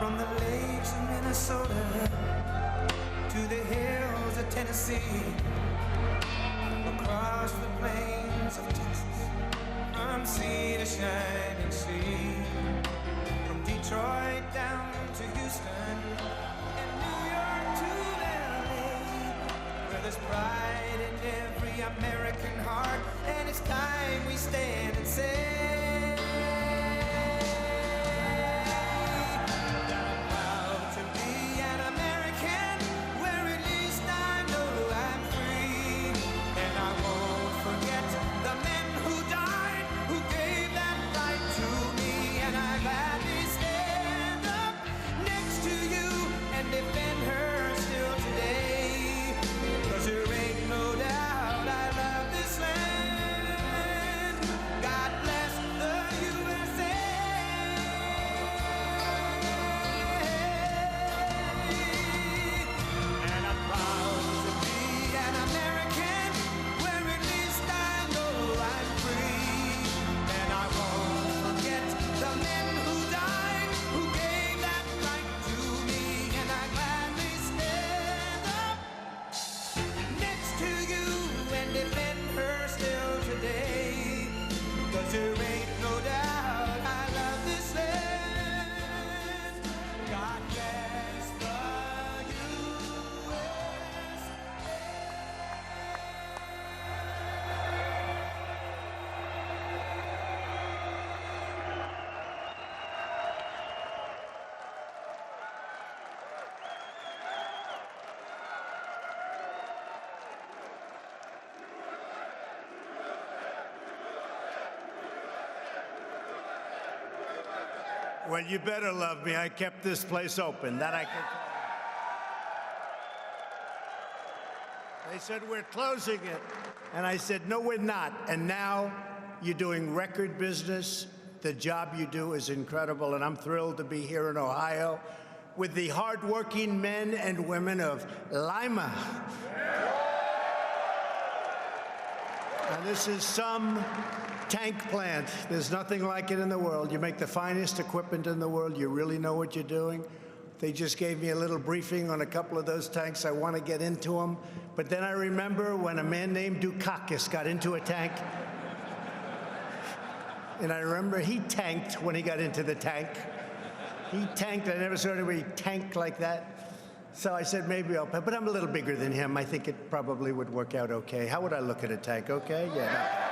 From the lakes of Minnesota to the hills of Tennessee, across the plains of Texas, from sea to shining sea, from Detroit down to Houston and New York to LA, where there's pride in every American heart, and it's time we stand and say, well, you better love me. I kept this place open. That I can tell you. They said, we're closing it. And I said, no, we're not. And now you're doing record business. The job you do is incredible. And I'm thrilled to be here in Ohio with the hardworking men and women of Lima. And this is some tank plant. There's nothing like it in the world. You make the finest equipment in the world. You really know what you're doing. They just gave me a little briefing on a couple of those tanks. I want to get into them. But then I remember when a man named Dukakis got into a tank. And I remember he tanked when he got into the tank. He tanked. I never saw anybody tank like that. So I said, maybe I'll, but I'm a little bigger than him. I think it probably would work out okay. How would I look at a tank? Okay? Yeah.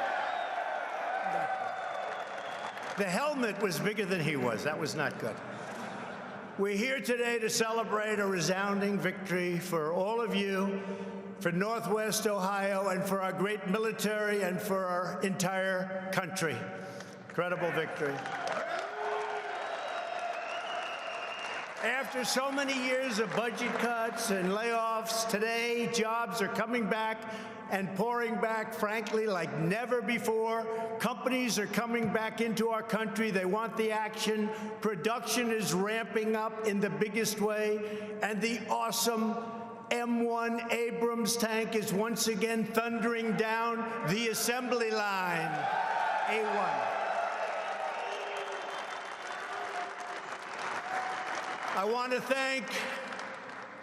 The helmet was bigger than he was. That was not good. We're here today to celebrate a resounding victory for all of you, for Northwest Ohio, and for our great military and for our entire country. Incredible victory. After so many years of budget cuts and layoffs, today jobs are coming back and pouring back, frankly, like never before. Companies are coming back into our country. They want the action. Production is ramping up in the biggest way. And the awesome M1 Abrams tank is once again thundering down the assembly line. A1. I want to thank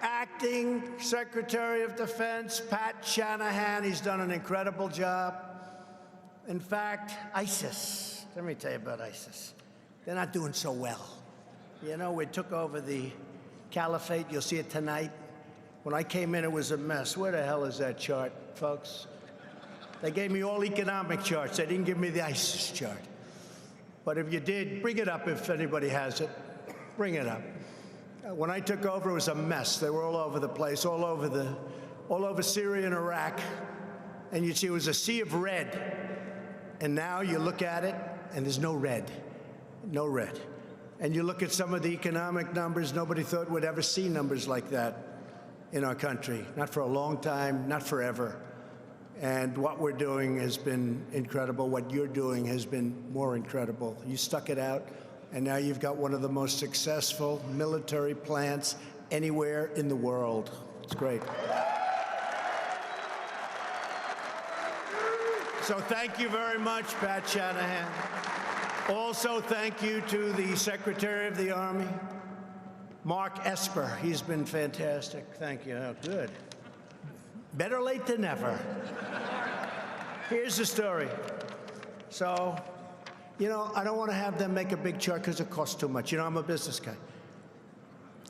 Acting Secretary of Defense Pat Shanahan. He's done an incredible job. In fact, ISIS, let me tell you about ISIS. They're not doing so well. You know, we took over the caliphate. You'll see it tonight. When I came in, it was a mess. Where the hell is that chart, folks? They gave me all economic charts. They didn't give me the ISIS chart. But if you did, bring it up if anybody has it. Bring it up. When I took over, it was a mess. They were all over the place, all over Syria and Iraq. And you see it was a sea of red. And now you look at it, and there's no red. No red. And you look at some of the economic numbers, nobody thought we'd ever see numbers like that in our country. Not for a long time, not forever. And what we're doing has been incredible. What you're doing has been more incredible. You stuck it out. And now you've got one of the most successful military plants anywhere in the world. It's great. So thank you very much, Pat Shanahan. Also, thank you to the Secretary of the Army, Mark Esper, he's been fantastic. Thank you. Oh, good. Better late than never. Here's the story. So, you know, I don't want to have them make a big chart because it costs too much. You know, I'm a business guy.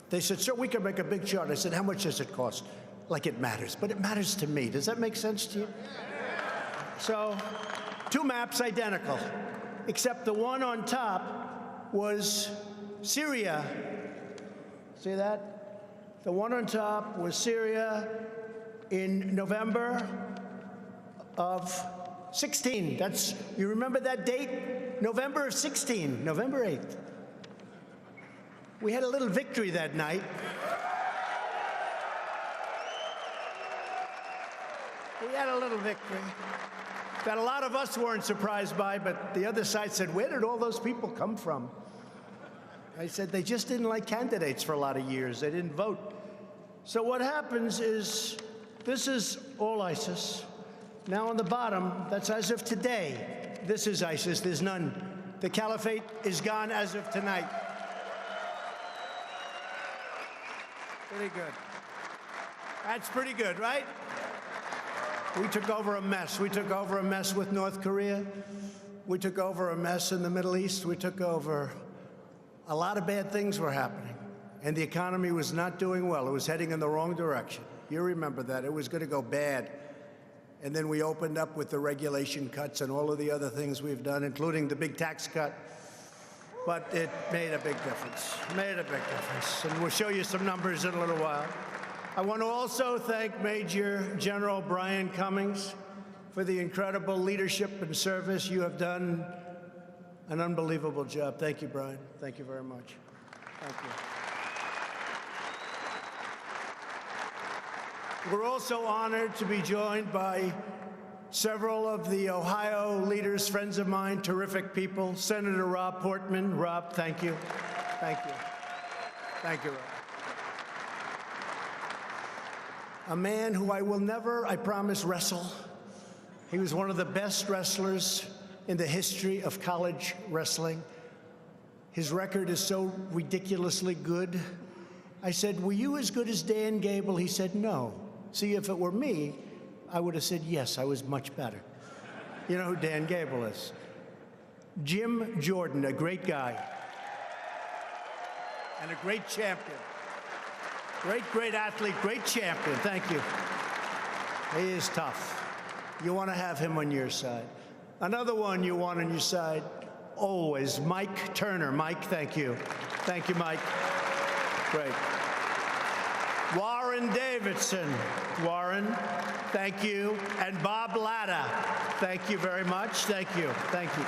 They said, sir, we can make a big chart. I said, how much does it cost? Like it matters, but it matters to me. Does that make sense to you? So, two maps identical, except the one on top was Syria. See that? The one on top was Syria in November of 16. That's, you remember that date? November of 16, November 8th. We had a little victory that night. We had a little victory that a lot of us weren't surprised by, but the other side said, where did all those people come from? I said, they just didn't like candidates for a lot of years. They didn't vote. So what happens is, this is all ISIS. Now on the bottom, that's as of today. This is ISIS, there's none. The caliphate is gone as of tonight. Pretty good. That's pretty good, right? We took over a mess. We took over a mess with North Korea. We took over a mess in the Middle East. We took over. A lot of bad things were happening, and the economy was not doing well. It was heading in the wrong direction. You remember that. It was going to go bad. And then we opened up with the regulation cuts and all of the other things we've done, including the big tax cut. But it made a big difference. Made a big difference. And we'll show you some numbers in a little while. I want to also thank Major General Brian Cummings for the incredible leadership and service. You have done an unbelievable job. Thank you, Brian. Thank you very much. Thank you. We're also honored to be joined by several of the Ohio leaders, friends of mine, terrific people. Senator Rob Portman. Rob, thank you. Thank you. Thank you, Rob. A man who I will never, I promise, wrestle. He was one of the best wrestlers in the history of college wrestling. His record is so ridiculously good. I said, were you as good as Dan Gable? He said, no. See, if it were me, I would have said, yes, I was much better. You know who Dan Gable is? Jim Jordan, a great guy. And a great champion. Great, great athlete, great champion. Thank you. He is tough. You want to have him on your side. Another one you want on your side, always, Mike Turner. Mike, thank you. Thank you, Mike. Great. Warren Davidson. Warren, thank you. And Bob Latta. Thank you very much. Thank you. Thank you.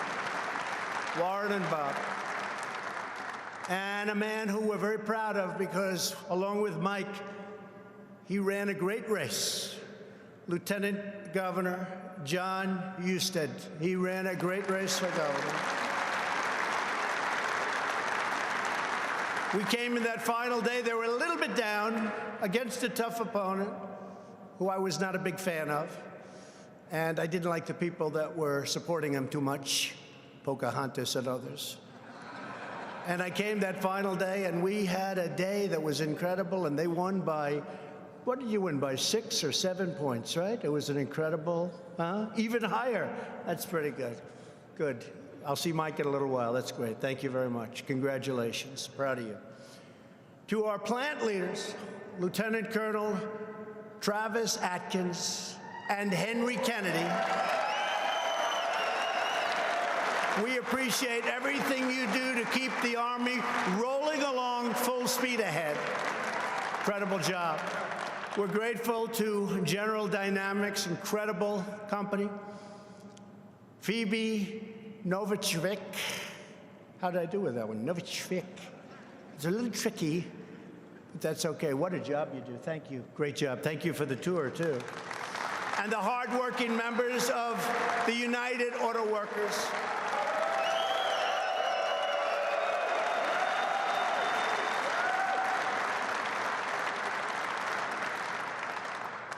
Warren and Bob. And a man who we're very proud of because, along with Mike, he ran a great race. Lieutenant Governor John Husted. He ran a great race for governor. We came in that final day. They were a little bit down against a tough opponent who I was not a big fan of. And I didn't like the people that were supporting him too much, Pocahontas and others. And I came that final day, and we had a day that was incredible, and they won by, what did you win, by 6 or 7 points, right? It was an incredible, even higher. That's pretty good. Good. I'll see Mike in a little while. That's great. Thank you very much. Congratulations. Proud of you. To our plant leaders, Lieutenant Colonel Travis Atkins and Henry Kennedy, we appreciate everything you do to keep the Army rolling along full speed ahead. Incredible job. We're grateful to General Dynamics, incredible company. Phoebe Novichvik. How did I do with that one? Novichvik. It's a little tricky, but that's okay. What a job you do. Thank you. Great job. Thank you for the tour, too. And the hardworking members of the United Auto Workers.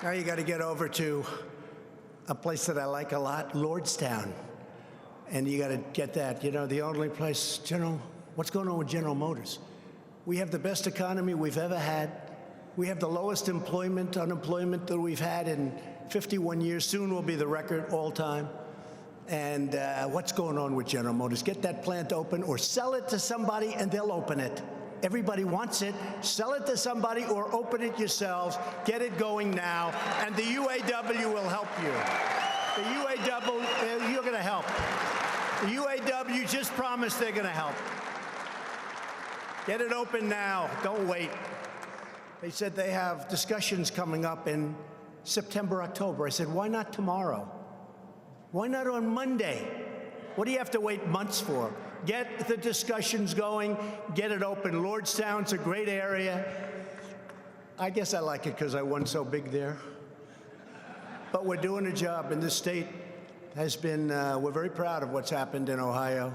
Now you got to get over to a place that I like a lot, Lordstown. And you got to get that. You know, the only place, what's going on with General Motors? We have the best economy we've ever had. We have the lowest unemployment that we've had in 51 years. Soon will be the record all time. And what's going on with General Motors? Get that plant open or sell it to somebody and they'll open it. Everybody wants it. Sell it to somebody or open it yourselves. Get it going now. And the UAW will help you. The UAW, you're going to help. The UAW just promised they're going to help. Get it open now. Don't wait. They said they have discussions coming up in September, October. I said, why not tomorrow? Why not on Monday? What do you have to wait months for? Get the discussions going. Get it open. Lordstown's a great area. I guess I like it because I won so big there. But we're doing a job, and this state has been, we're very proud of what's happened in Ohio.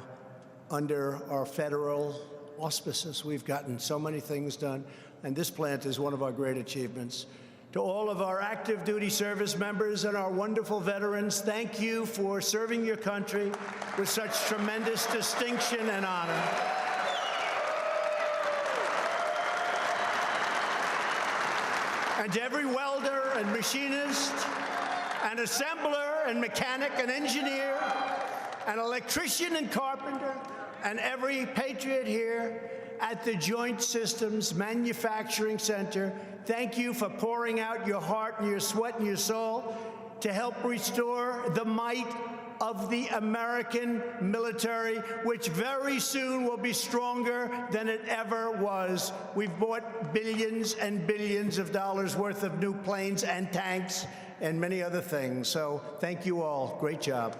Under our federal auspices, we've gotten so many things done, and this plant is one of our great achievements. To all of our active duty service members and our wonderful veterans, thank you for serving your country with such tremendous distinction and honor. And to every welder and machinist and assembler and mechanic and engineer and electrician and carpenter and every patriot here at the Joint Systems Manufacturing Center, thank you for pouring out your heart and your sweat and your soul to help restore the might of the American military, which very soon will be stronger than it ever was. We've bought billions and billions of dollars worth of new planes and tanks and many other things. So thank you all. Great job.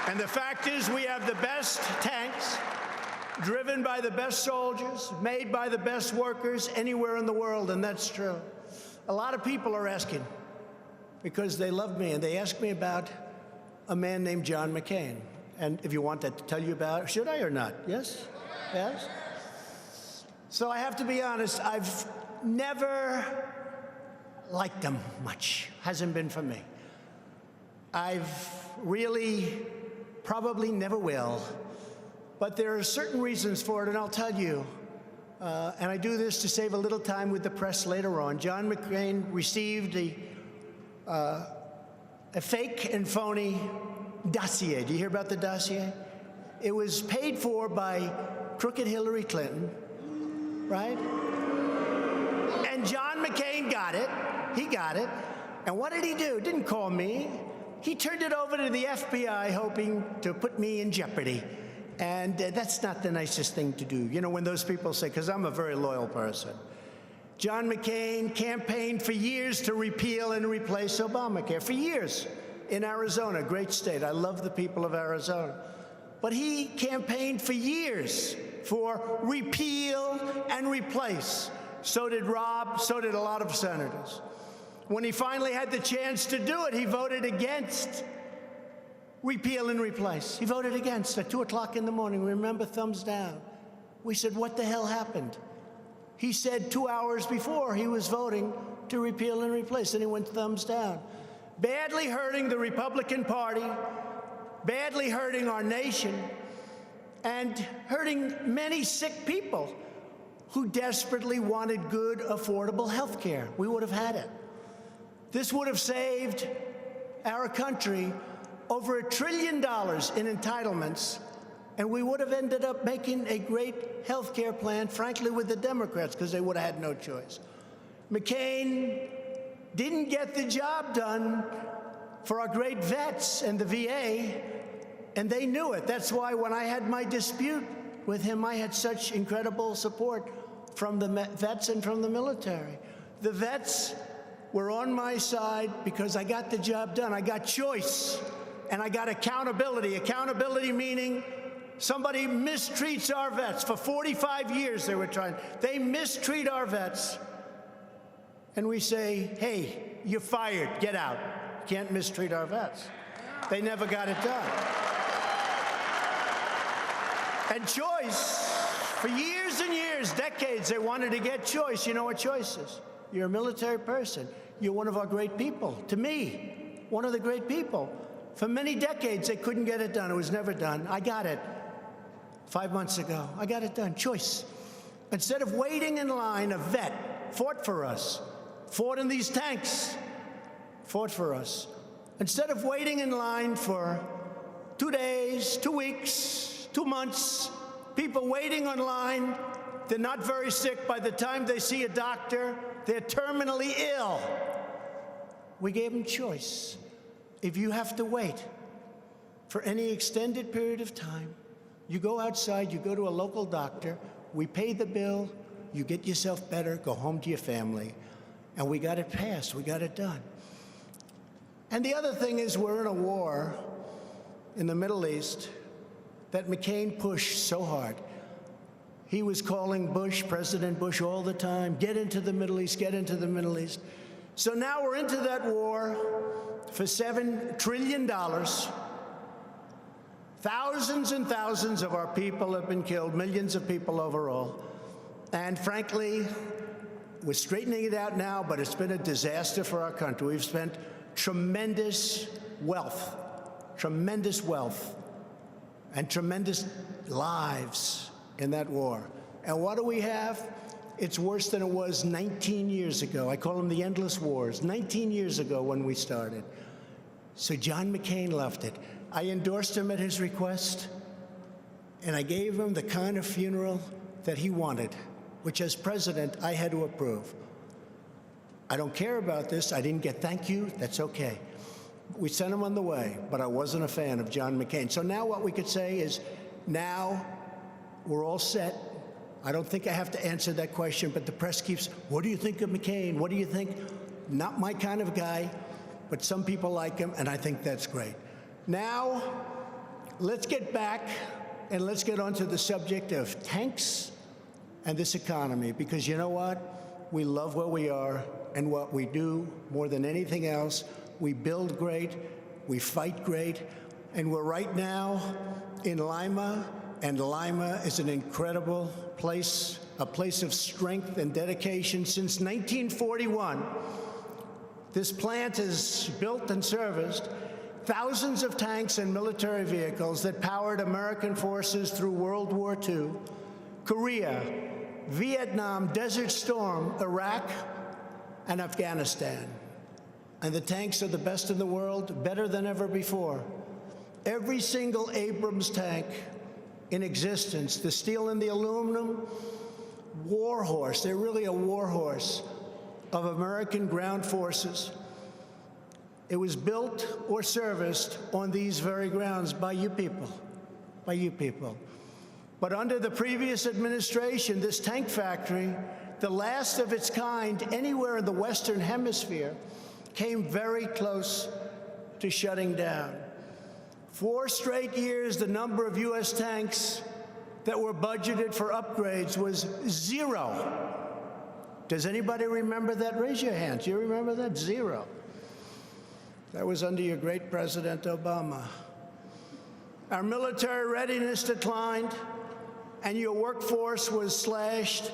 And the fact is, we have the best tanks, driven by the best soldiers, made by the best workers anywhere in the world, and that's true. A lot of people are asking, because they love me, and they ask me about a man named John McCain. And if you want that to tell you about, should I or not? Yes? Yes? So I have to be honest, I've never liked him much. Hasn't been for me. I've really probably never will. But there are certain reasons for it, and I'll tell you. And I do this to save a little time with the press later on. John McCain received a fake and phony dossier. Do you hear about the dossier? It was paid for by crooked Hillary Clinton, right? And John McCain got it. He got it. And what did he do? Didn't call me. He turned it over to the FBI, hoping to put me in jeopardy. And that's not the nicest thing to do. You know, when those people say, because I'm a very loyal person. John McCain campaigned for years to repeal and replace Obamacare, for years, in Arizona, great state. I love the people of Arizona. But he campaigned for years for repeal and replace. So did Rob, so did a lot of senators. When he finally had the chance to do it, he voted against repeal and replace. He voted against at 2 o'clock in the morning. Remember, thumbs down. We said, what the hell happened? He said 2 hours before he was voting to repeal and replace, and he went thumbs down. Badly hurting the Republican Party, badly hurting our nation, and hurting many sick people who desperately wanted good, affordable health care. We would have had it. This would have saved our country over $1 trillion in entitlements, and we would have ended up making a great health care plan, frankly, with the Democrats, because they would have had no choice. McCain didn't get the job done for our great vets and the VA, and they knew it. That's why when I had my dispute with him, I had such incredible support from the vets and from the military. The vets were on my side because I got the job done. I got choice, and I got accountability. Accountability meaning somebody mistreats our vets. For 45 years they were trying. They mistreat our vets. And we say, hey, you're fired, get out. You can't mistreat our vets. They never got it done. And choice, for years and years, decades, they wanted to get choice. You know what choice is? You're a military person. You're one of our great people. To me, one of the great people. For many decades, they couldn't get it done. It was never done. I got it 5 months ago. I got it done. Choice. Instead of waiting in line, a vet fought for us, fought in these tanks, fought for us. Instead of waiting in line for 2 days, 2 weeks, 2 months, people waiting online, they're not very sick. By the time they see a doctor, they're terminally ill. We gave them choice. If you have to wait for any extended period of time, you go outside, you go to a local doctor, we pay the bill, you get yourself better, go home to your family. And we got it passed, we got it done. And the other thing is we're in a war in the Middle East that McCain pushed so hard. He was calling Bush, President Bush, all the time, get into the Middle East, get into the Middle East. So now we're into that war for $7 trillion. Thousands and thousands of our people have been killed, millions of people overall. And frankly, we're straightening it out now, but it's been a disaster for our country. We've spent tremendous wealth, and tremendous lives in that war. And what do we have? It's worse than it was 19 years ago. I call them the endless wars. 19 years ago when we started. So John McCain left it. I endorsed him at his request, and I gave him the kind of funeral that he wanted, which as president, I had to approve. I don't care about this. I didn't get thank you. That's okay. We sent him on the way, but I wasn't a fan of John McCain. So now what we could say is, now we're all set. I don't think I have to answer that question, but the press keeps, what do you think of McCain? What do you think? Not my kind of guy, but some people like him, and I think that's great. Now, let's get back and let's get onto the subject of tanks and this economy, because you know what? We love where we are and what we do more than anything else. We build great, we fight great, and we're right now in Lima, and Lima is an incredible place, a place of strength and dedication. Since 1941, this plant has built and serviced thousands of tanks and military vehicles that powered American forces through World War II, Korea, Vietnam, Desert Storm, Iraq, and Afghanistan. And the tanks are the best in the world, better than ever before. Every single Abrams tank in existence, the steel and the aluminum, war horse, they're really a war horse of American ground forces. It was built or serviced on these very grounds by you people, But under the previous administration, this tank factory, the last of its kind anywhere in the Western Hemisphere, came very close to shutting down. 4 straight years, the number of U.S. tanks that were budgeted for upgrades was 0. Does anybody remember that? Raise your hands. You remember that? 0. That was under your great President Obama. Our military readiness declined, and your workforce was slashed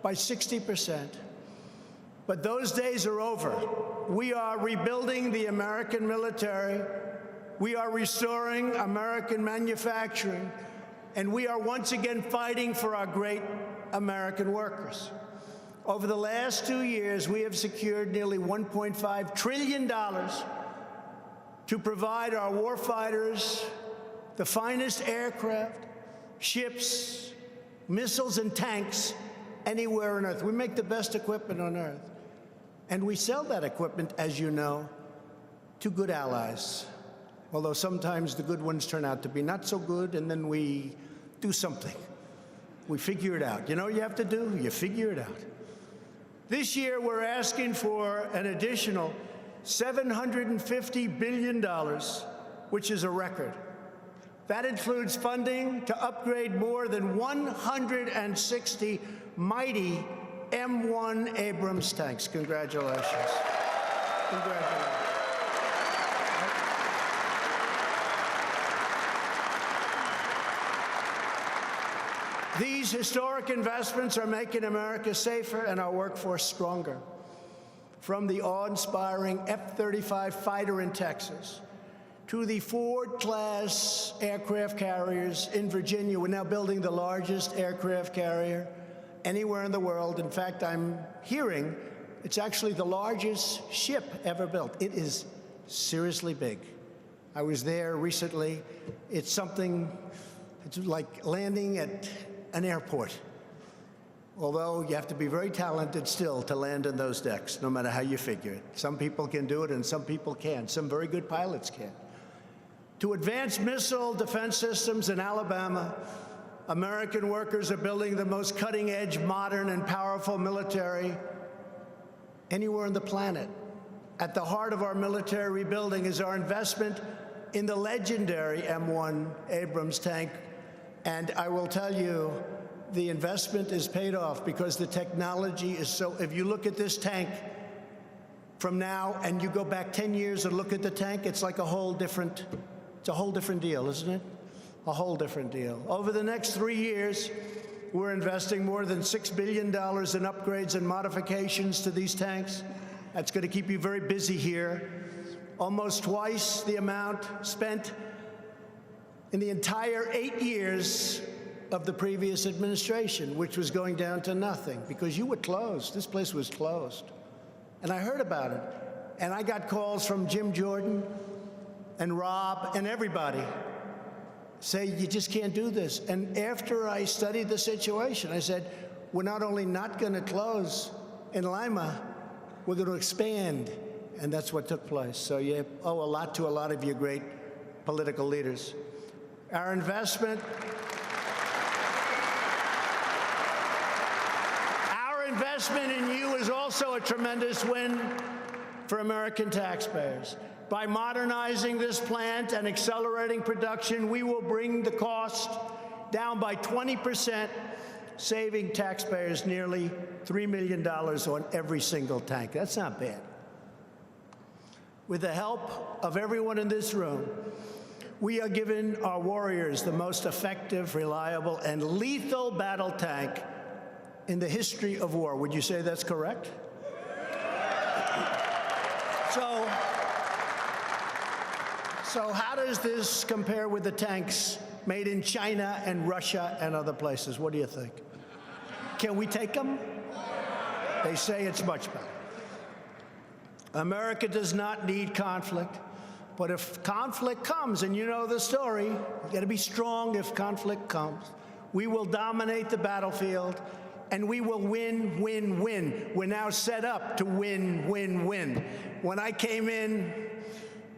by 60%. But those days are over. We are rebuilding the American military. We are restoring American manufacturing. And we are once again fighting for our great American workers. Over the last 2 years, we have secured nearly $1.5 trillion to provide our warfighters the finest aircraft, ships, missiles, and tanks anywhere on Earth. We make the best equipment on Earth. And we sell that equipment, as you know, to good allies. Although sometimes the good ones turn out to be not so good, and then we do something. We figure it out. You know what you have to do? You figure it out. This year, we're asking for an additional $750 billion, which is a record. That includes funding to upgrade more than 160 mighty M1 Abrams tanks. Congratulations. Congratulations. These historic investments are making America safer and our workforce stronger. From the awe-inspiring F-35 fighter in Texas, to the Ford-class aircraft carriers in Virginia. We're now building the largest aircraft carrier anywhere in the world. In fact, I'm hearing it's actually the largest ship ever built. It is seriously big. I was there recently. It's like landing at an airport. Although you have to be very talented still to land in those decks, no matter how you figure it. Some people can do it and some people can't. Some very good pilots can. To advance missile defense systems in Alabama, American workers are building the most cutting-edge, modern, and powerful military anywhere on the planet. At the heart of our military rebuilding is our investment in the legendary M1 Abrams tank. And I will tell you, the investment is paid off because the technology is so. If you look at this tank from now and you go back 10 years and look at the tank, it's like a whole different deal, isn't it? A whole different deal. Over the next 3 years, we're investing more than $6 billion in upgrades and modifications to these tanks. That's going to keep you very busy here. Almost twice the amount spent in the entire 8 years of the previous administration, which was going down to nothing because you were closed. This place was closed. And I heard about it. And I got calls from Jim Jordan and Rob and everybody say, you just can't do this. And after I studied the situation, I said, we're not only not going to close in Lima, we're going to expand. And that's what took place. So you owe a lot to a lot of your great political leaders. Our investment in you is also a tremendous win for American taxpayers. By modernizing this plant and accelerating production, we will bring the cost down by 20%, saving taxpayers nearly $3 million on every single tank. That's not bad. With the help of everyone in this room, we are giving our warriors the most effective, reliable, and lethal battle tank in the history of war. Would you say that's correct? So how does this compare with the tanks made in China and Russia and other places? What do you think? Can we take them? They say it's much better. America does not need conflict, but if conflict comes, and you know the story, you got to be strong if conflict comes. We will dominate the battlefield, and we will win, win, win. We're now set up to win, win, win. When I came in,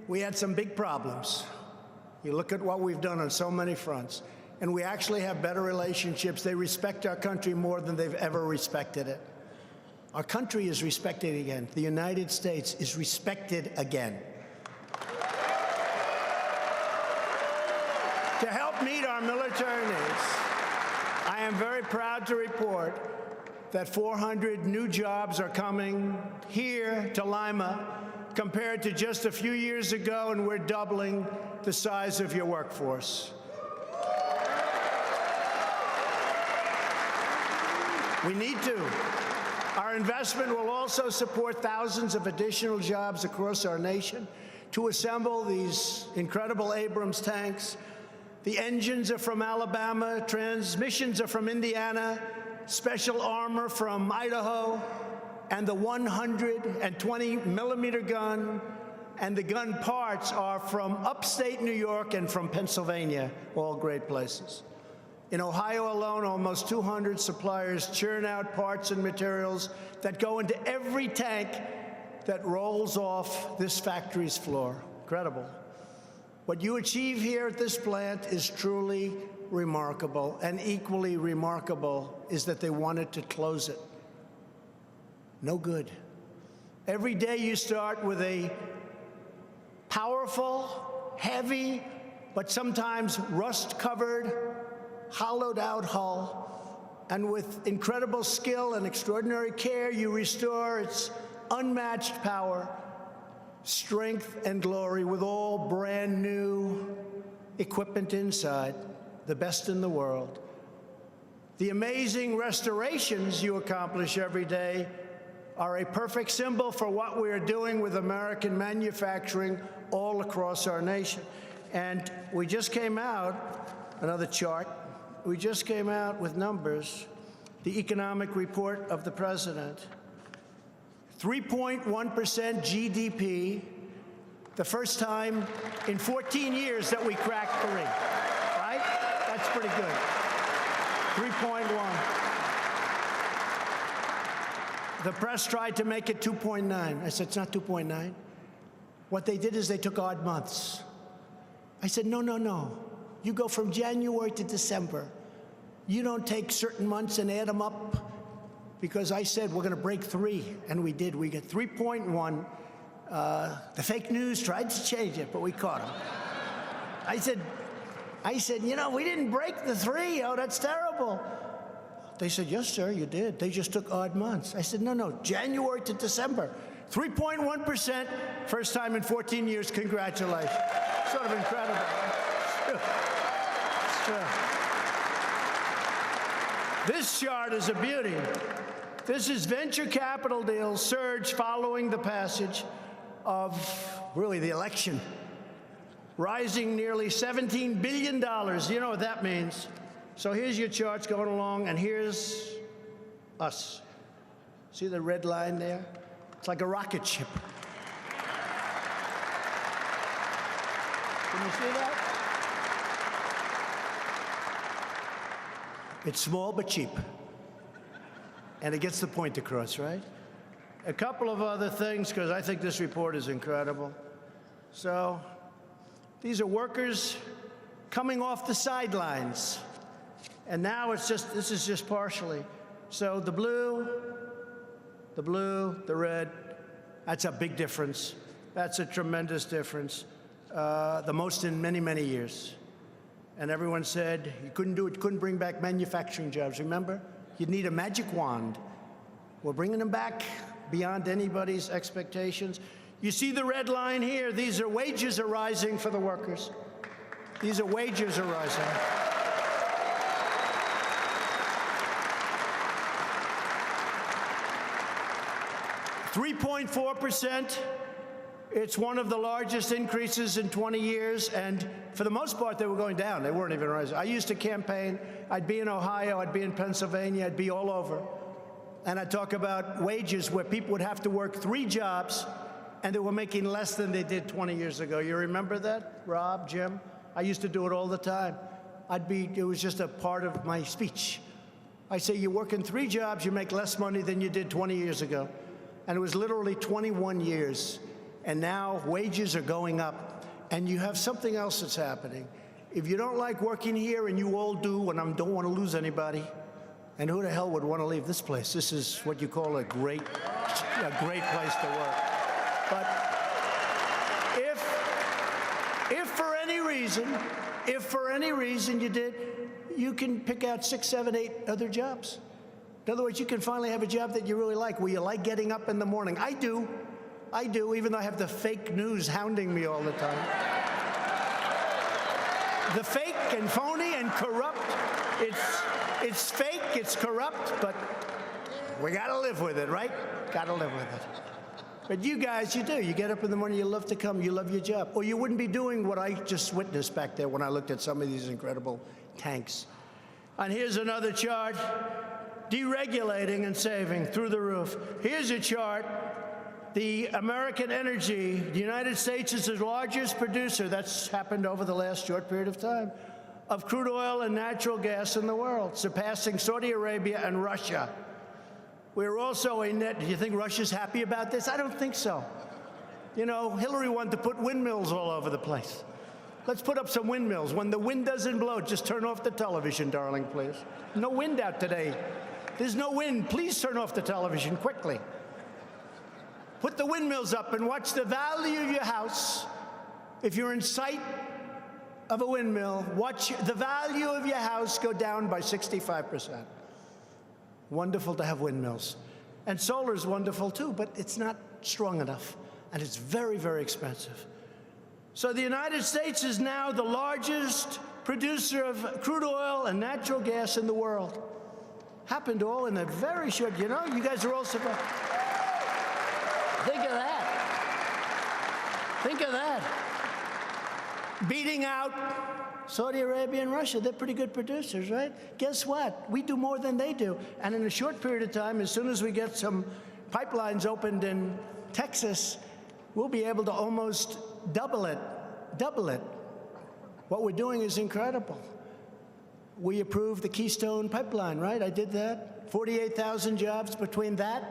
we had some big problems. You look at what we've done on so many fronts, and we actually have better relationships. They respect our country more than they've ever respected it. Our country is respected again. The United States is respected again. To help meet our military needs, I am very proud to report that 400 new jobs are coming here to Lima compared to just a few years ago, and we're doubling the size of your workforce. We need to. Our investment will also support thousands of additional jobs across our nation to assemble these incredible Abrams tanks. The engines are from Alabama, transmissions are from Indiana, special armor from Idaho, and the 120-millimeter gun and the gun parts are from upstate New York and from Pennsylvania, all great places. In Ohio alone, almost 200 suppliers churn out parts and materials that go into every tank that rolls off this factory's floor. Incredible. What you achieve here at this plant is truly remarkable, and equally remarkable is that they wanted to close it. No good. Every day you start with a powerful, heavy, but sometimes rust-covered, hollowed-out hull, and with incredible skill and extraordinary care, you restore its unmatched power, strength, and glory with all brand new equipment inside, the best in the world. The amazing restorations you accomplish every day are a perfect symbol for what we are doing with American manufacturing all across our nation. And we just came out, another chart, we just came out with numbers, the economic report of the president. 3.1% GDP, the first time in 14 years that we cracked 3, right? That's pretty good. 3.1. The press tried to make it 2.9. I said, it's not 2.9. What they did is they took odd months. I said, no, no, no. You go from January to December. You don't take certain months and add them up, because I said we're going to break 3, and we did. We got 3.1. The fake news tried to change it, but we caught them. I said, you know, we didn't break the 3. Oh, that's terrible. They said, yes, sir, you did. They just took odd months. I said, no, no, January to December. 3.1%, first time in 14 years. Congratulations. Sort of incredible. It's true. This chart is a beauty. This is venture capital deals surge following the passage of, really, the election, rising nearly $17 billion. You know what that means. So here's your charts going along, and here's us. See the red line there? It's like a rocket ship. Can you see that? It's small but cheap. And it gets the point across, right? A couple of other things, because I think this report is incredible. So these are workers coming off the sidelines. And now it's just, this is just partially. So the blue, the red, that's a big difference. That's a tremendous difference. The most in many, many years. And everyone said you couldn't do it, couldn't bring back manufacturing jobs, remember? You'd need a magic wand. We're bringing them back beyond anybody's expectations. You see the red line here, these are wages are rising for the workers. These are wages are rising. 3.4%. It's one of the largest increases in 20 years, and for the most part, they were going down. They weren't even rising. I used to campaign. I'd be in Ohio, I'd be in Pennsylvania, I'd be all over. And I'd talk about wages where people would have to work 3 jobs, and they were making less than they did 20 years ago. You remember that, Rob, Jim? I used to do it all the time. It was just a part of my speech. I say, you're working 3 jobs, you make less money than you did 20 years ago. And it was literally 21 years. And now wages are going up. And you have something else that's happening. If you don't like working here, and you all do, and I don't want to lose anybody, and who the hell would want to leave this place? This is what you call a great place to work. But if for any reason you did, you can pick out 6, 7, 8 other jobs. In other words, you can finally have a job that you really like, where you like getting up in the morning. I do, even though I have the fake news hounding me all the time. The fake and phony and corrupt, it's fake, it's corrupt, but we gotta live with it, right? Gotta live with it. But you guys, you do. You get up in the morning, you love to come, you love your job. Or you wouldn't be doing what I just witnessed back there when I looked at some of these incredible tanks. And here's another chart. Deregulating and saving through the roof. Here's a chart. The American energy, the United States is the largest producer, that's happened over the last short period of time, of crude oil and natural gas in the world, surpassing Saudi Arabia and Russia. We're also a net, do you think Russia's happy about this? I don't think so. You know, Hillary wanted to put windmills all over the place. Let's put up some windmills. When the wind doesn't blow, just turn off the television, darling, please. No wind out today. There's no wind. Please turn off the television quickly. Put the windmills up and watch the value of your house. If you're in sight of a windmill, watch the value of your house go down by 65%. Wonderful to have windmills. And solar is wonderful too, but it's not strong enough. And it's very, very expensive. So the United States is now the largest producer of crude oil and natural gas in the world. Happened all in a very short, you know, you guys are all surprised. Think of that. Think of that. Beating out Saudi Arabia and Russia. They're pretty good producers, right? Guess what? We do more than they do. And in a short period of time, as soon as we get some pipelines opened in Texas, we'll be able to almost double it. Double it. What we're doing is incredible. We approved the Keystone Pipeline, right? I did that. 48,000 jobs between that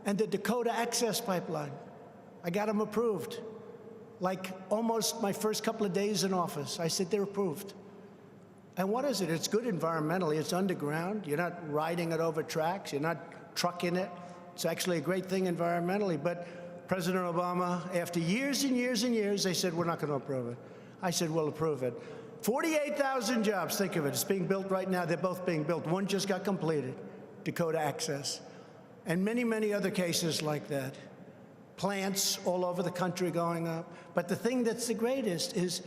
and the Dakota Access Pipeline. I got them approved. Like almost my first couple of days in office, I said they're approved. And what is it? It's good environmentally. It's underground. You're not riding it over tracks. You're not trucking it. It's actually a great thing environmentally. But President Obama, after years and years and years, they said, we're not going to approve it. I said, we'll approve it. 48,000 jobs, think of it. It's being built right now. They're both being built. One just got completed, Dakota Access. And many, many other cases like that. Plants all over the country going up. But the thing that's the greatest is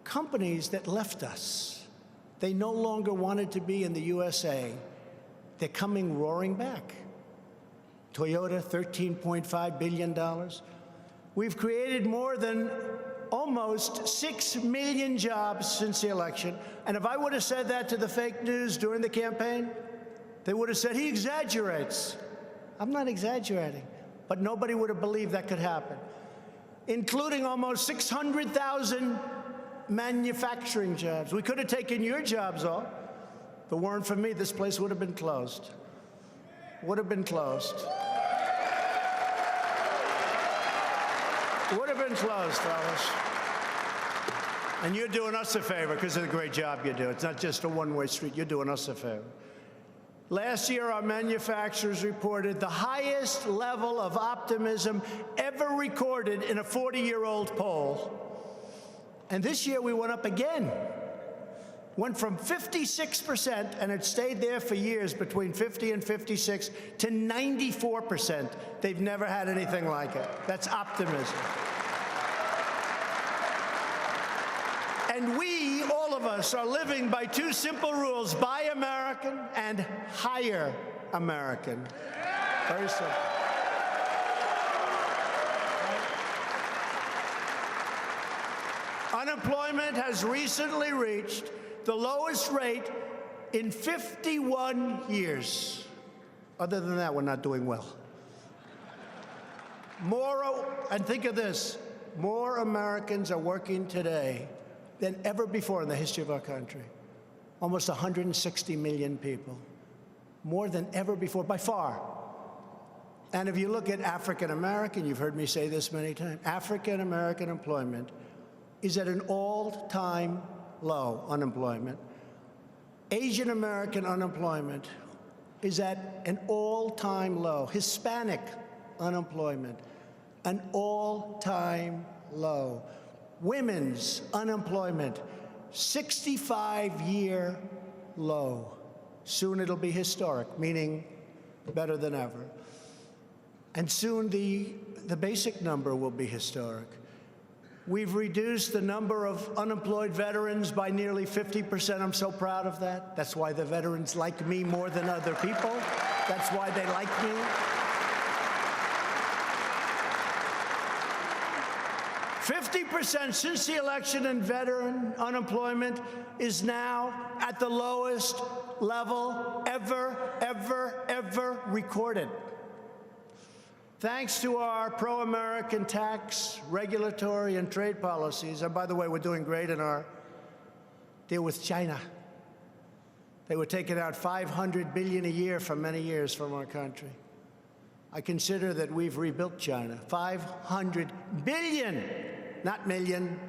companies that left us. They no longer wanted to be in the USA. They're coming roaring back. Toyota, $13.5 billion. We've created more than almost 6 million jobs since the election. And if I would have said that to the fake news during the campaign, they would have said, he exaggerates. I'm not exaggerating. But nobody would have believed that could happen, including almost 600,000 manufacturing jobs. We could have taken your jobs off. If it weren't for me, this place would have been closed. Would have been closed. Would have been closed, fellas. And you're doing us a favor because of the great job you do. It's not just a one-way street. You're doing us a favor. Last year, our manufacturers reported the highest level of optimism ever recorded in a 40-year-old poll. And this year, we went up again. Went from 56%, and it stayed there for years, between 50 and 56, to 94%. They've never had anything like it. That's optimism. And we, all of us, are living by two simple rules: buy American and hire American. Very simple. Unemployment has recently reached the lowest rate in 51 years. Other than that, we're not doing well. And think of this, more Americans are working today than ever before in the history of our country. Almost 160 million people. More than ever before, by far. And if you look at African American, you've heard me say this many times, African American employment is at an all-time low, unemployment. Asian American unemployment is at an all-time low. Hispanic unemployment, an all-time low. Women's unemployment, 65-year low. Soon it'll be historic, meaning better than ever. And soon the basic number will be historic. We've reduced the number of unemployed veterans by nearly 50%. I'm so proud of that. That's why the veterans like me more than other people. That's why they like me. 50% since the election, and veteran unemployment is now at the lowest level ever recorded. Thanks to our pro-American tax, regulatory, and trade policies, and by the way, we're doing great in our deal with China. They were taking out $500 billion a year for many years from our country. I consider that we've rebuilt China. $500 billion, not million.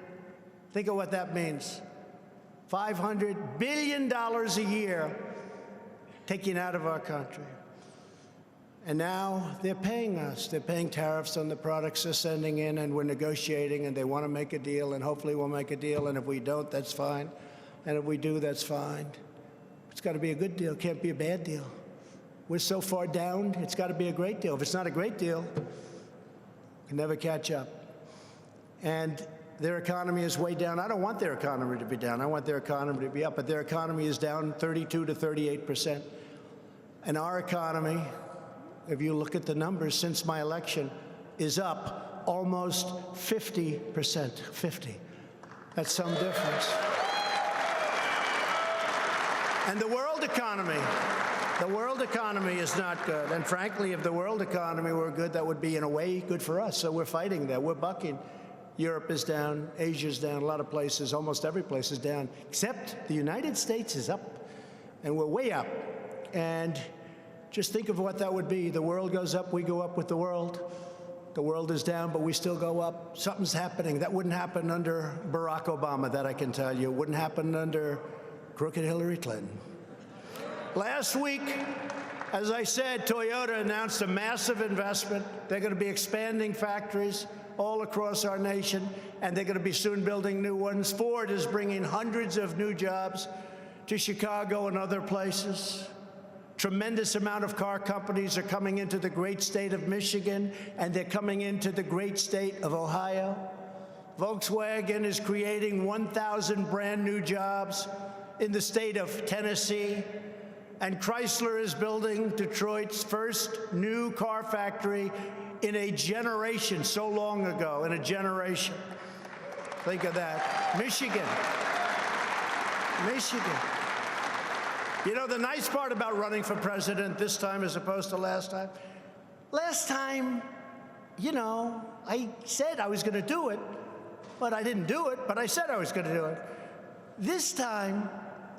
Think of what that means. $500 billion a year taken out of our country. And now they're paying us. They're paying tariffs on the products they're sending in, and we're negotiating, and they want to make a deal, and hopefully we'll make a deal, and if we don't, that's fine. And if we do, that's fine. It's got to be a good deal. It can't be a bad deal. We're so far down, it's got to be a great deal. If it's not a great deal, we can never catch up. And their economy is way down. I don't want their economy to be down. I want their economy to be up. But their economy is down 32 to 38%. And our economy if you look at the numbers since my election, is up almost 50%. 50. That's some difference. And the world economy is not good. And frankly, if the world economy were good, that would be, in a way, good for us. So we're fighting that. We're bucking. Europe is down. Asia's down. A lot of places, almost every place is down, except the United States is up. And we're way up. And just think of what that would be. The world goes up, we go up with the world. The world is down, but we still go up. Something's happening. That wouldn't happen under Barack Obama, that I can tell you. It wouldn't happen under crooked Hillary Clinton. Last week, as I said, Toyota announced a massive investment. They're going to be expanding factories all across our nation, and they're going to be soon building new ones. Ford is bringing hundreds of new jobs to Chicago and other places. Tremendous amount of car companies are coming into the great state of Michigan, and they're coming into the great state of Ohio. Volkswagen is creating 1,000 brand new jobs in the state of Tennessee. And Chrysler is building Detroit's first new car factory in a generation, so long ago, in a generation. Think of that. Michigan. You know, the nice part about running for president this time as opposed to last time, you know, I said I was going to do it, but I didn't do it, but I said I was going to do it. This time,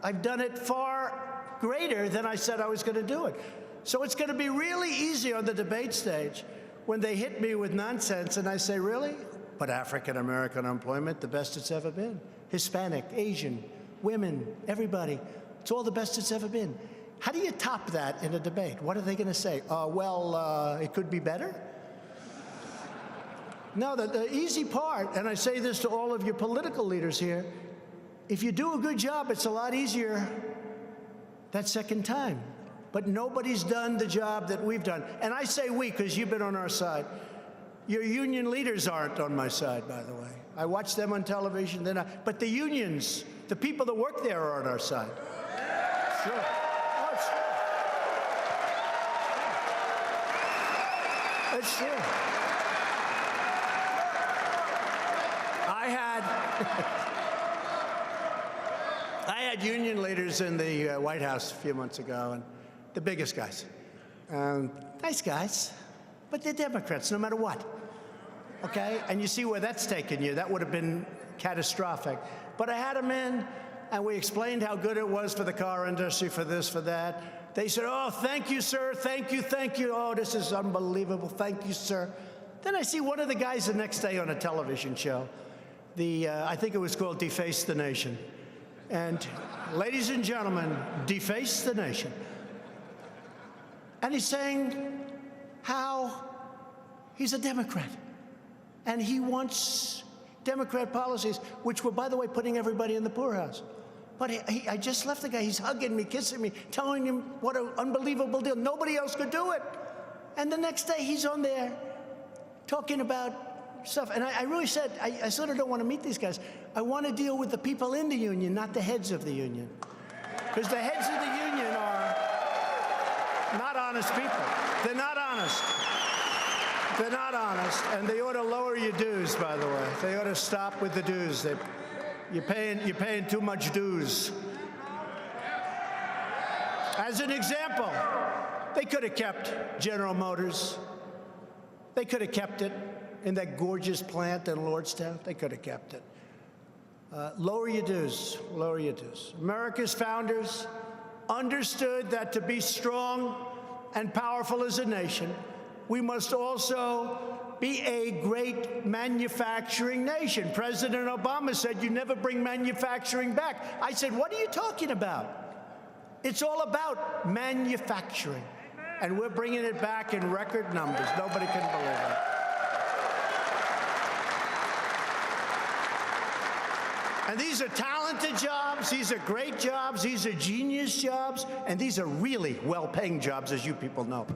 I've done it far greater than I said I was going to do it. So it's going to be really easy on the debate stage when they hit me with nonsense and I say, really? But African-American unemployment, the best it's ever been. Hispanic, Asian, women, everybody. It's all the best it's ever been. How do you top that in a debate? What are they going to say? It could be better? No, the easy part, and I say this to all of your political leaders here, if you do a good job, it's a lot easier that second time. But nobody's done the job that we've done. And I say we, because you've been on our side. Your union leaders aren't on my side, by the way. I watch them on television. They're not. But the unions, the people that work there are on our side. Sure. Oh, it's true. It's true. I had union leaders in the White House a few months ago, and the biggest guys. Nice guys, but they're Democrats no matter what. Okay? And you see where that's taken you. That would have been catastrophic. But I had them in, and we explained how good it was for the car industry, for this, for that. They said, oh, thank you, sir. Thank you, thank you. Oh, this is unbelievable. Thank you, sir. Then I see one of the guys the next day on a television show. I think it was called Deface the Nation. And ladies and gentlemen, deface the nation. And he's saying how he's a Democrat. And he wants Democrat policies, which were, by the way, putting everybody in the poorhouse. But I just left the guy. He's hugging me, kissing me, telling him what an unbelievable deal. Nobody else could do it. And the next day, he's on there talking about stuff. And I really said, I sort of don't want to meet these guys. I want to deal with the people in the union, not the heads of the union. Because the heads of the union are not honest people. They're not honest. They're not honest. And they ought to lower your dues, by the way. They ought to stop with the dues. You're paying too much dues. As an example, they could have kept General Motors. They could have kept it in that gorgeous plant in Lordstown. They could have kept it. Lower your dues. Lower your dues. America's founders understood that to be strong and powerful as a nation, we must also be a great manufacturing nation. President Obama said, you never bring manufacturing back. I said, what are you talking about? It's all about manufacturing. And we're bringing it back in record numbers. Nobody can believe it. And these are talented jobs. These are great jobs. These are genius jobs. And these are really well-paying jobs, as you people know.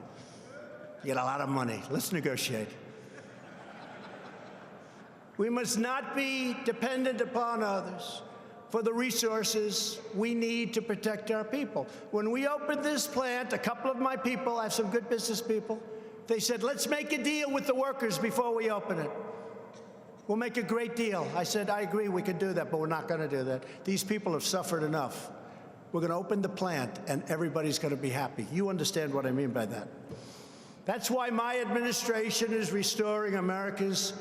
You get a lot of money. Let's negotiate. We must not be dependent upon others. for the resources we need to protect our people. When we opened this plant, a couple of my people, I have some good business people, they said, let's make a deal with the workers before we open it. We'll make a great deal. I said, I agree, we could do that, but we're not going to do that. These people have suffered enough. We're going to open the plant, and everybody's going to be happy. You understand what I mean by that. That's why my administration is restoring America's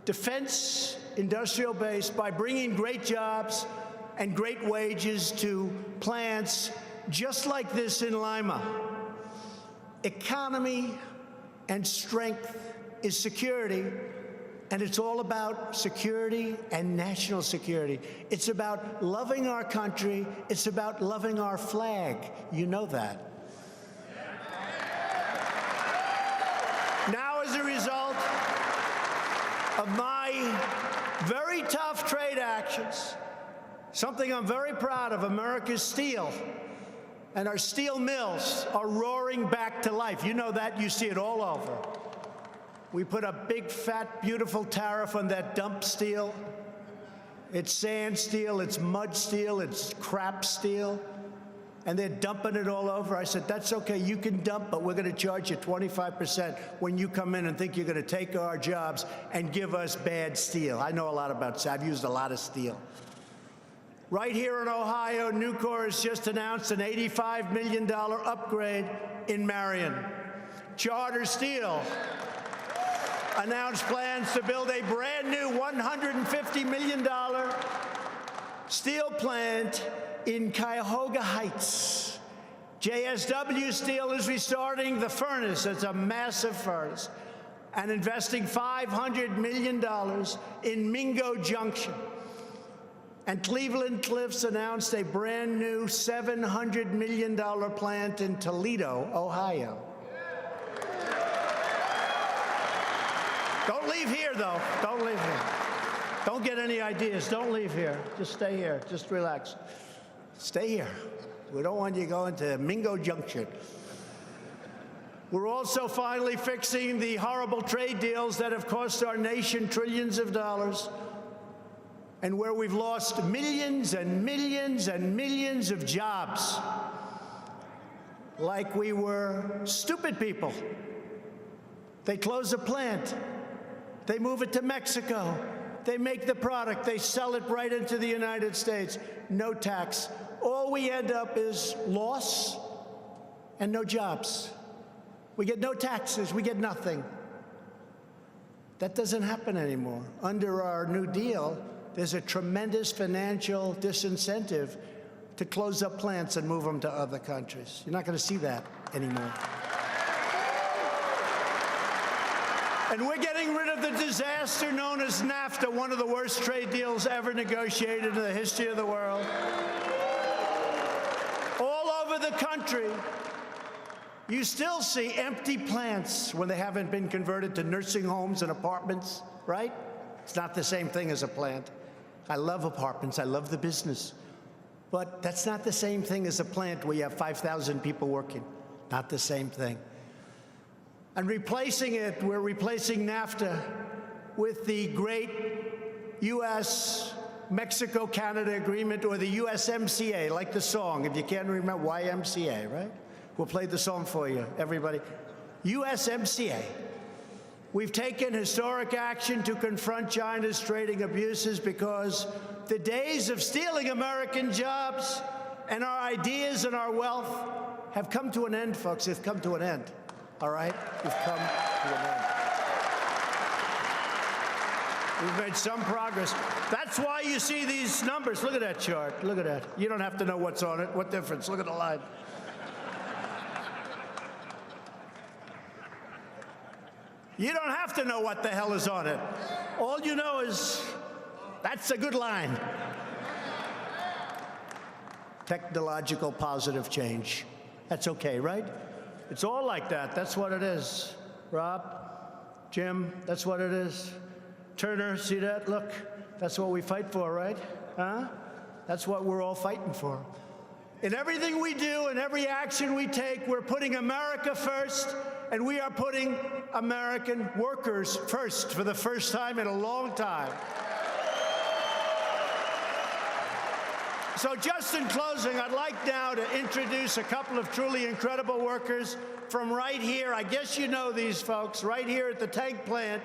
defense industrial base by bringing great jobs and great wages to plants just like this in Lima. Economy and strength is security, and it's all about security and national security. It's about loving our country. It's about loving our flag. You know that. Now, as a result of my very tough trade actions, something I'm very proud of, America's steel and our steel mills are roaring back to life. You know that. You see it all over. We put a big, fat, beautiful tariff on that dump steel. It's sand steel, it's mud steel, it's crap steel. And they're dumping it all over. I said, that's okay, you can dump, but we're going to charge you 25% when you come in and think you're going to take our jobs and give us bad steel. I know a lot about steel. I've used a lot of steel. Right here in Ohio, Nucor has just announced an $85 million upgrade in Marion. Charter Steel announced plans to build a brand new $150 million steel plant in Cuyahoga Heights. JSW Steel is restarting the furnace. It's a massive furnace, and investing $500 million in Mingo Junction. And Cleveland Cliffs announced a brand new $700 million plant in Toledo, Ohio. Don't leave here, though. Don't leave here. Don't get any ideas. Don't leave here. Just stay here. Just relax. Stay here. We don't want you going to Mingo Junction. We're also finally fixing the horrible trade deals that have cost our nation trillions of dollars, and where we've lost millions and millions and millions of jobs. Like we were stupid people. They close a plant. They move it to Mexico. They make the product. They sell it right into the United States. No tax. All we end up is loss and no jobs. We get no taxes. We get nothing. That doesn't happen anymore. Under our New Deal, there's a tremendous financial disincentive to close up plants and move them to other countries. You're not going to see that anymore. And we're getting rid of the disaster known as NAFTA, one of the worst trade deals ever negotiated in the history of the world. All over the country, you still see empty plants when they haven't been converted to nursing homes and apartments, right? It's not the same thing as a plant. I love apartments. I love the business. But that's not the same thing as a plant where you have 5,000 people working. Not the same thing. And replacing it, we're replacing NAFTA with the great U.S.-Mexico-Canada agreement, or the USMCA, like the song. If you can't remember, YMCA, right? We'll play the song for you, everybody. USMCA. We've taken historic action to confront China's trading abuses, because the days of stealing American jobs and our ideas and our wealth have come to an end, folks. They've come to an end, all right? We've come to an end. We've made some progress. That's why you see these numbers. Look at that chart. Look at that. You don't have to know what's on it. What difference? Look at the line. You don't have to know what the hell is on it. All you know is that's a good line. Technological positive change. That's okay, right? It's all like that. That's what it is. Rob, Jim, that's what it is. Turner, see that? Look, that's what we fight for, right? Huh? That's what we're all fighting for. In everything we do and every action we take, we're putting America first, and we are putting American workers first for the first time in a long time. So just in closing, I'd like now to introduce a couple of truly incredible workers from right here. I guess you know these folks, right here at the tank plant,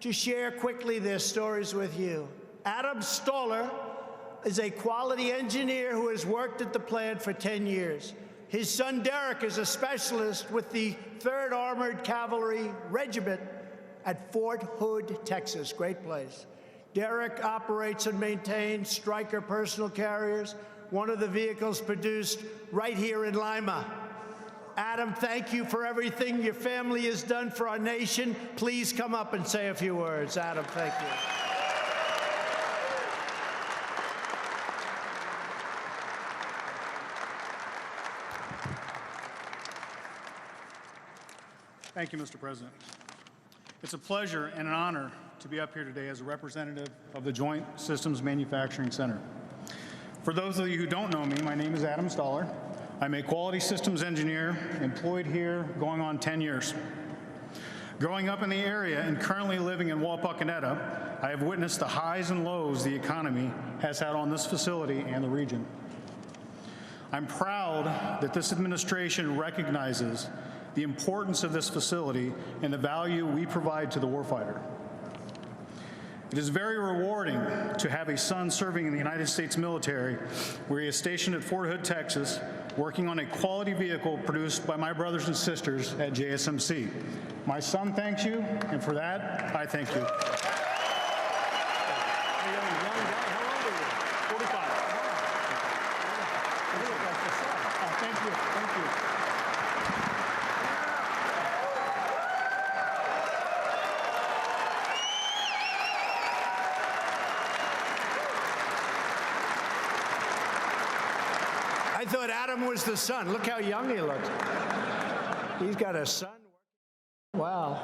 to share quickly their stories with you. Adam Stoller is a quality engineer who has worked at the plant for 10 years. His son Derek is a specialist with the 3rd Armored Cavalry Regiment at Fort Hood, Texas. Great place. Derek operates and maintains Stryker personal carriers, one of the vehicles produced right here in Lima. Adam, thank you for everything your family has done for our nation. Please come up and say a few words. Adam, thank you. Thank you, Mr. President. It's a pleasure and an honor to be up here today as a representative of the Joint Systems Manufacturing Center. For those of you who don't know me, my name is Adam Stoller. I'm a quality systems engineer employed here going on 10 years. Growing up in the area and currently living in Wapakoneta, I have witnessed the highs and lows the economy has had on this facility and the region. I'm proud that this administration recognizes the importance of this facility and the value we provide to the warfighter. It is very rewarding to have a son serving in the United States military, where he is stationed at Fort Hood, Texas, working on a quality vehicle produced by my brothers and sisters at JSMC. My son thanks you, and for that, I thank you. I thought Adam was the son. Look how young he looks. He's got a son. Wow.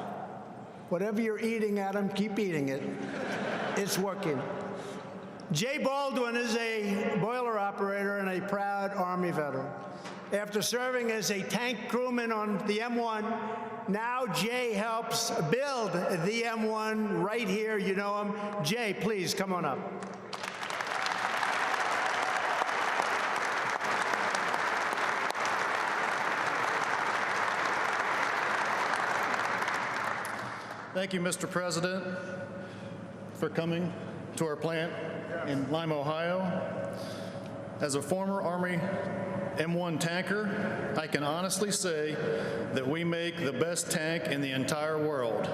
Whatever you're eating, Adam, keep eating it. It's working. Jay Baldwin is a boiler operator and a proud Army veteran. After serving as a tank crewman on the M1, now Jay helps build the M1 right here. You know him. Jay, please come on up. Thank you, Mr. President, for coming to our plant in Lima, Ohio. As a former Army M1 tanker, I can honestly say that we make the best tank in the entire world.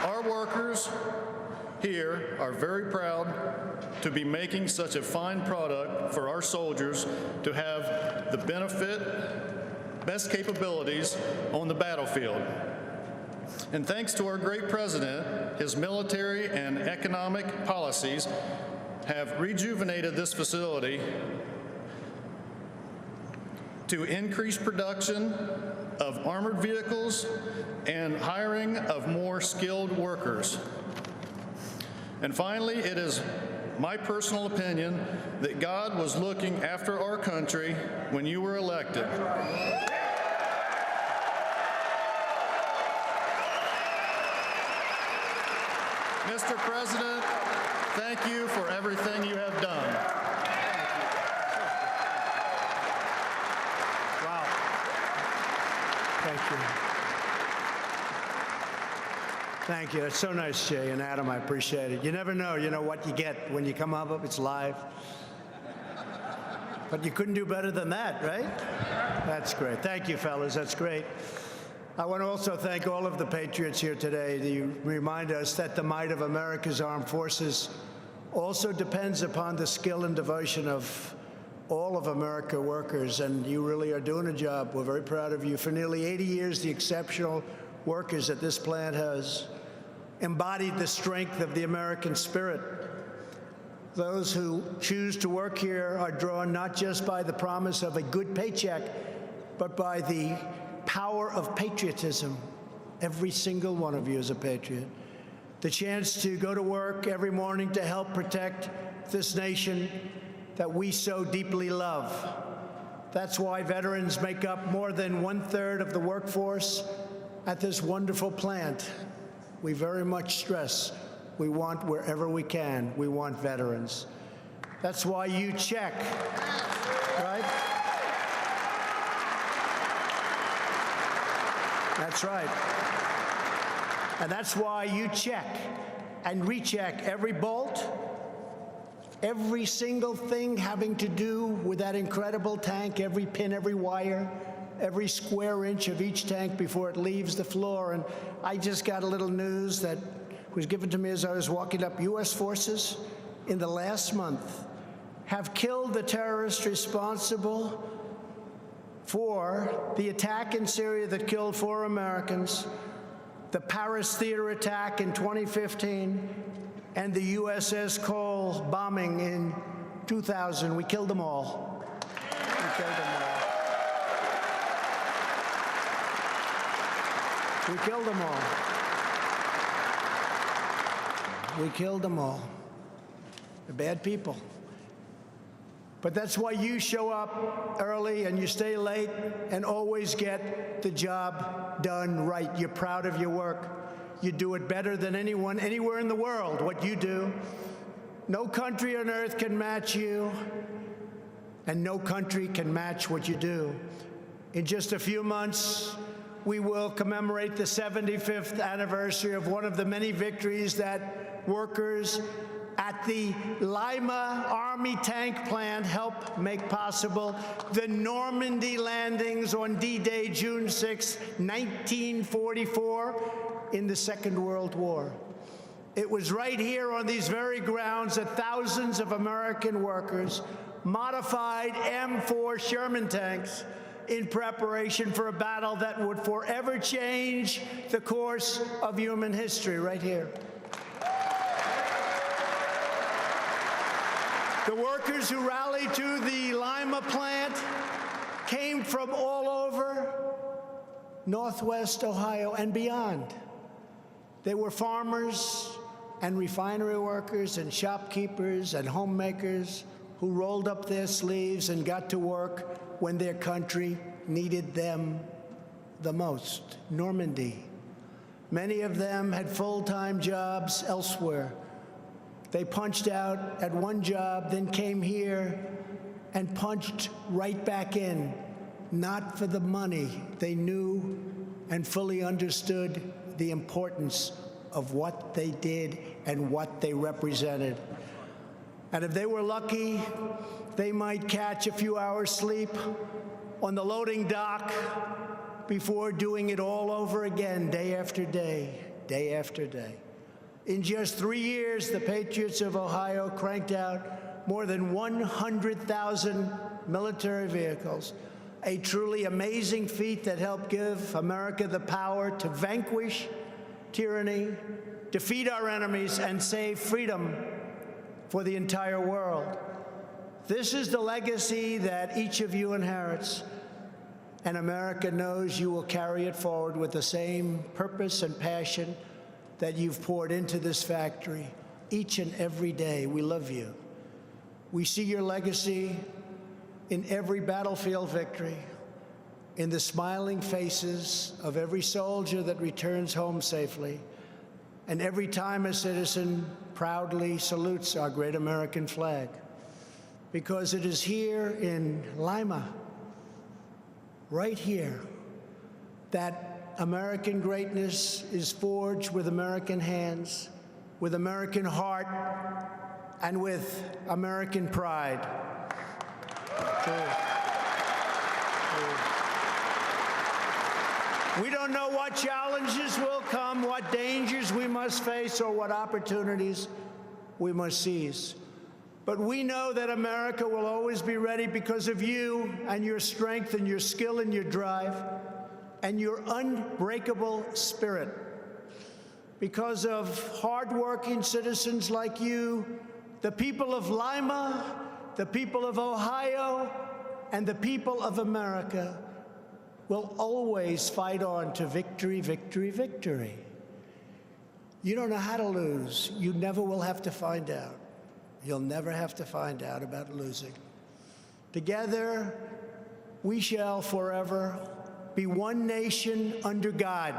Our workers here are very proud to be making such a fine product for our soldiers to have the benefit, best capabilities on the battlefield. And thanks to our great president, his military and economic policies have rejuvenated this facility to increase production of armored vehicles and hiring of more skilled workers. And finally, it is my personal opinion that God was looking after our country when you were elected. Mr. President, thank you for everything you have done. Wow. Thank you. Thank you. That's so nice, Jay and Adam. I appreciate it. You never know, what you get when you come up. It's live. But you couldn't do better than that, right? That's great. Thank you, fellas. That's great. I want to also thank all of the patriots here today. You remind us that the might of America's armed forces also depends upon the skill and devotion of all of America workers, and you really are doing a job. We're very proud of you. For nearly 80 years, the exceptional workers at this plant has embodied the strength of the American spirit. Those who choose to work here are drawn not just by the promise of a good paycheck, but by the power of patriotism. Every single one of you is a patriot. The chance to go to work every morning to help protect this nation that we so deeply love. That's why veterans make up more than 1/3 of the workforce at this wonderful plant, we very much stress we want, wherever we can, we want veterans. That's why you check, right? That's right. And that's why you check and recheck every bolt, every single thing having to do with that incredible tank, every pin, every wire, every square inch of each tank before it leaves the floor. And I just got a little news that was given to me as I was walking up. U.S. forces in the last month have killed the terrorist responsible for the attack in Syria that killed 4 Americans, the Paris theater attack in 2015, and the USS Cole bombing in 2000. We killed them all. We killed them all. We killed them all. We killed them all. They're bad people. But that's why you show up early and you stay late and always get the job done right. You're proud of your work. You do it better than anyone, anywhere in the world, what you do. No country on earth can match you, and no country can match what you do. In just a few months, we will commemorate the 75th anniversary of one of the many victories that workers at the Lima Army tank plant helped make possible, the Normandy Landings on D-Day, June 6, 1944, in the Second World War. It was right here on these very grounds that thousands of American workers modified M4 Sherman tanks in preparation for a battle that would forever change the course of human history, right here. The workers who rallied to the Lima plant came from all over Northwest Ohio and beyond. They were farmers and refinery workers and shopkeepers and homemakers who rolled up their sleeves and got to work when their country needed them the most. Normandy. Many of them had full-time jobs elsewhere. They punched out at one job, then came here and punched right back in, not for the money. They knew and fully understood the importance of what they did and what they represented. And if they were lucky, they might catch a few hours sleep on the loading dock before doing it all over again, day after day, day after day. In just 3 years, the Patriots of Ohio cranked out more than 100,000 military vehicles, a truly amazing feat that helped give America the power to vanquish tyranny, defeat our enemies, and save freedom for the entire world. This is the legacy that each of you inherits, and America knows you will carry it forward with the same purpose and passion that you've poured into this factory each and every day. We love you. We see your legacy in every battlefield victory, in the smiling faces of every soldier that returns home safely, and every time a citizen proudly salutes our great American flag. Because it is here in Lima, right here, that American greatness is forged with American hands, with American heart, and with American pride. We don't know what challenges will come, what dangers we must face, or what opportunities we must seize. But we know that America will always be ready because of you and your strength and your skill and your drive and your unbreakable spirit. Because of hardworking citizens like you, the people of Lima, the people of Ohio, and the people of America will always fight on to victory, victory, victory. You don't know how to lose. You never will have to find out. You'll never have to find out about losing. Together, we shall forever be one nation under God.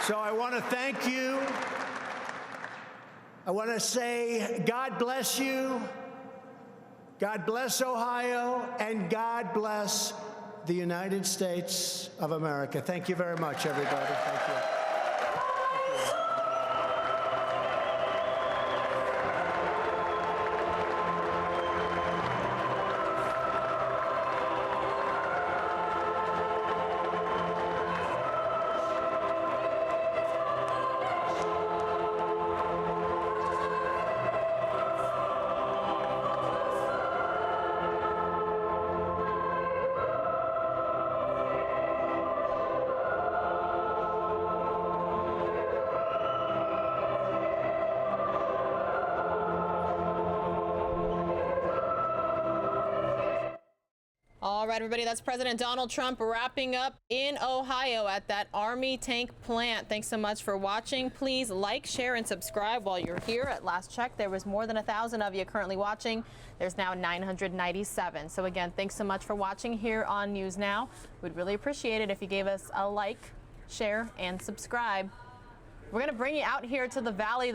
So I want to thank you. I want to say God bless you, God bless Ohio, and God bless the United States of America. Thank you very much, everybody. Thank you. All right, everybody, that's President Donald Trump wrapping up in Ohio at that Army tank plant. Thanks so much for watching. Please like, share, and subscribe while you're here. At last check, there was more than 1,000 of you currently watching. There's now 997. So again, thanks so much for watching here on News Now. We'd really appreciate it if you gave us a like, share, and subscribe. We're going to bring you out here to the Valley.